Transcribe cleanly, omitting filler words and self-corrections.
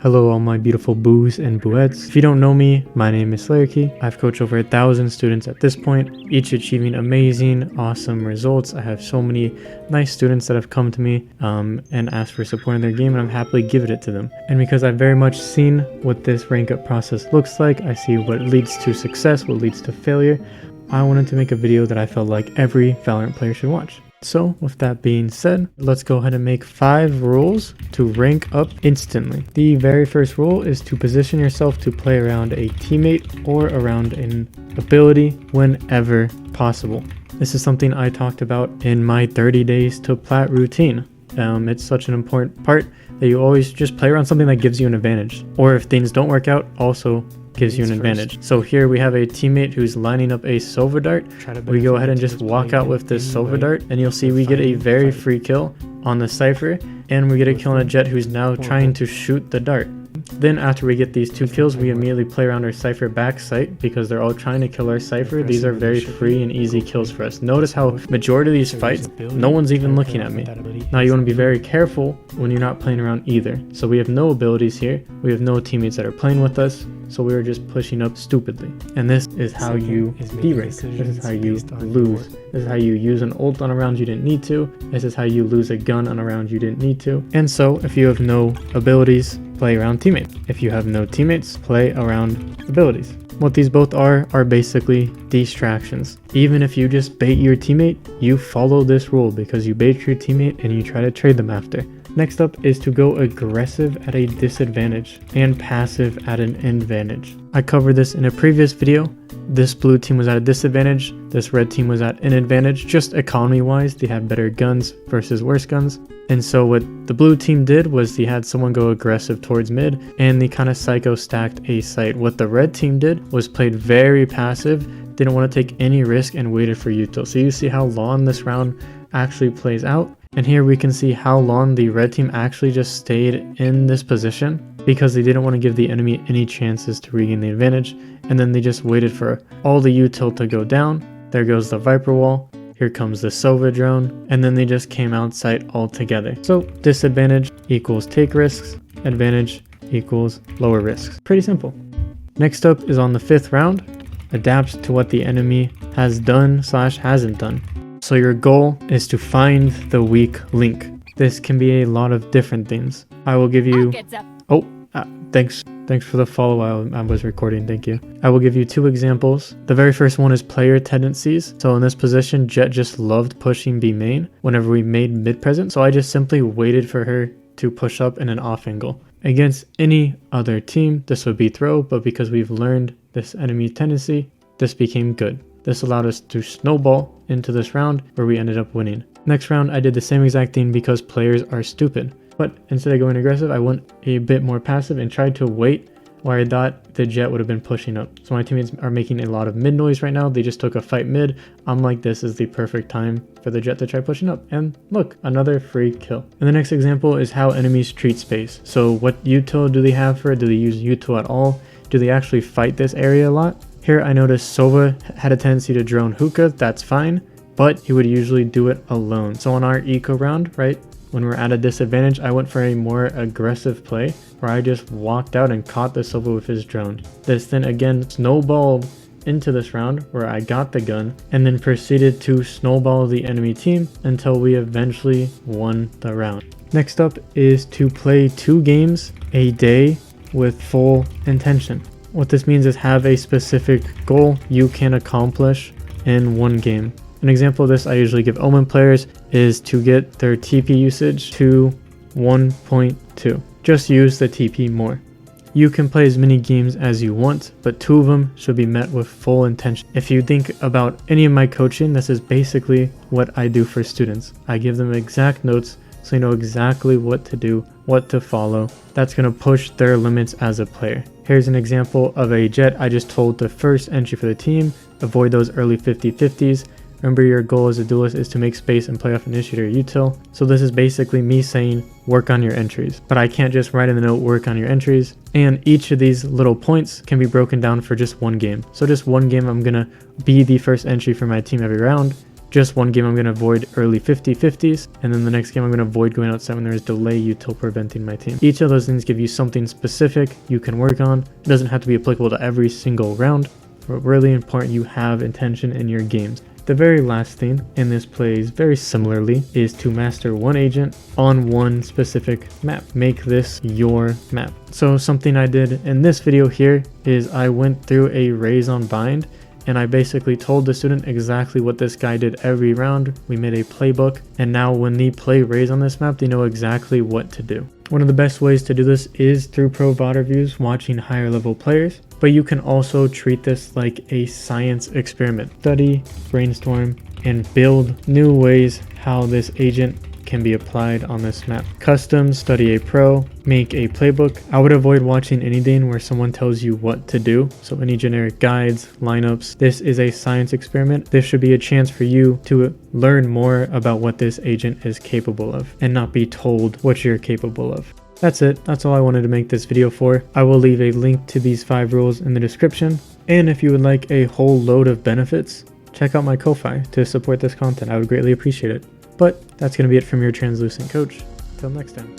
Hello all my beautiful boos and booettes. If you don't know me, my name is Slayerkey. I've coached over 1,000 students at this point, each achieving amazing, awesome results. I have so many nice students that have come to me and asked for support in their game, and I'm happily giving it to them. And because I've very much seen what this rank up process looks like, I see what leads to success, what leads to failure, I wanted to make a video that I felt like every Valorant player should watch. So with that being said, let's go ahead and make 5 rules to rank up instantly. The very first rule is to position yourself to play around a teammate or around an ability whenever possible. This is something I talked about in my 30 days to plat routine. It's such an important part that you always just play around something that gives you an advantage. Or if things don't work out, also gives you an advantage. So here we have a teammate who's lining up a Sova dart. We go ahead and just walk out with this Sova dart, and you'll see we get a very free kill on the Cypher, and we get a kill on a Jet who's now trying to shoot the dart. Then after we get these 2 kills, we immediately play around our Cypher back site because they're all trying to kill our Cypher. These are very free and easy kills for us. Notice how majority of these fights, no one's even looking at me. Now you want to be very careful when you're not playing around either. So we have no abilities here. We have no teammates that are playing with us. So we are just pushing up stupidly. And this is how you de-rank. This is how you lose. This is how you use an ult on a round you didn't need to. This is how you lose a gun on a round you didn't need to. And so if you have no abilities, play around teammates. If you have no teammates, play around abilities. What these both are basically distractions. Even if you just bait your teammate, you follow this rule because you bait your teammate and you try to trade them after. Next up is to go aggressive at a disadvantage and passive at an advantage. I covered this in a previous video. This blue team was at a disadvantage, this red team was at an advantage, just economy wise. They had better guns versus worse guns. And so what the blue team did was they had someone go aggressive towards mid and they kind of psycho stacked a site. What the red team did was played very passive, didn't want to take any risk and waited for util. So you see how long this round actually plays out. And here we can see how long the red team actually just stayed in this position because they didn't want to give the enemy any chances to regain the advantage. And then they just waited for all the util to go down. There goes the Viper wall. Here comes the Sova drone. And then they just came out sight altogether. So disadvantage equals take risks. Advantage equals lower risks. Pretty simple. Next up is on the 5th round. Adapt to what the enemy has done / hasn't done. So your goal is to find the weak link. This can be a lot of different things. I will give you... Thanks for the follow while I was recording, thank you. I will give you 2 examples. The very first one is player tendencies. So in this position, Jet just loved pushing B main whenever we made mid present. So I just simply waited for her to push up in an off angle. Against any other team, this would be throw, but because we've learned this enemy tendency, this became good. This allowed us to snowball into this round where we ended up winning. Next round, I did the same exact thing because players are stupid. But instead of going aggressive, I went a bit more passive and tried to wait where I thought the Jet would have been pushing up. So my teammates are making a lot of mid noise right now. They just took a fight mid. I'm like, this is the perfect time for the Jet to try pushing up. And look, another free kill. And the next example is how enemies treat space. So what util do they have for it? Do they use util at all? Do they actually fight this area a lot? Here I noticed Sova had a tendency to drone hookah, that's fine, but he would usually do it alone. So on our eco round, right, when we're at a disadvantage, I went for a more aggressive play where I just walked out and caught the Sova with his drone. This then again snowballed into this round where I got the gun and then proceeded to snowball the enemy team until we eventually won the round. Next up is to play 2 games a day with full intention. What this means is have a specific goal you can accomplish in 1 game. An example of this I usually give Omen players is to get their TP usage to 1.2. Just use the TP more. You can play as many games as you want, but 2 of them should be met with full intention. If you think about any of my coaching, this is basically what I do for students. I give them exact notes so you know exactly what to do, what to follow. That's going to push their limits as a player. Here's an example of a Jet I just told the first entry for the team, avoid those early 50-50s. Remember, your goal as a duelist is to make space and play off initiator util. So this is basically me saying work on your entries. But I can't just write in the note work on your entries. And each of these little points can be broken down for just 1 game. So just 1 game I'm going to be the first entry for my team every round. Just one game I'm going to avoid early 50-50s, and then the next game I'm going to avoid going outside when there is delay util preventing my team. Each of those things give you something specific you can work on. It doesn't have to be applicable to every single round, but really important you have intention in your games. The very last thing, and this plays very similarly, is to master one agent on one specific map. Make this your map. So something I did in this video here is I went through a raise on bind, and I basically told the student exactly what this guy did every round. We made a playbook, and now when they play raise on this map, they know exactly what to do. One of the best ways to do this is through pro VOD reviews, watching higher level players, but you can also treat this like a science experiment. Study, brainstorm, and build new ways how this agent can be applied on this map. Custom, study a pro, make a playbook. I would avoid watching anything where someone tells you what to do. So any generic guides, lineups. This is a science experiment. This should be a chance for you to learn more about what this agent is capable of and not be told what you're capable of. That's it. That's all I wanted to make this video for. I will leave a link to these 5 rules in the description. And if you would like a whole load of benefits, check out my Ko-Fi to support this content. I would greatly appreciate it. But that's going to be it from your translucent coach. Till next time.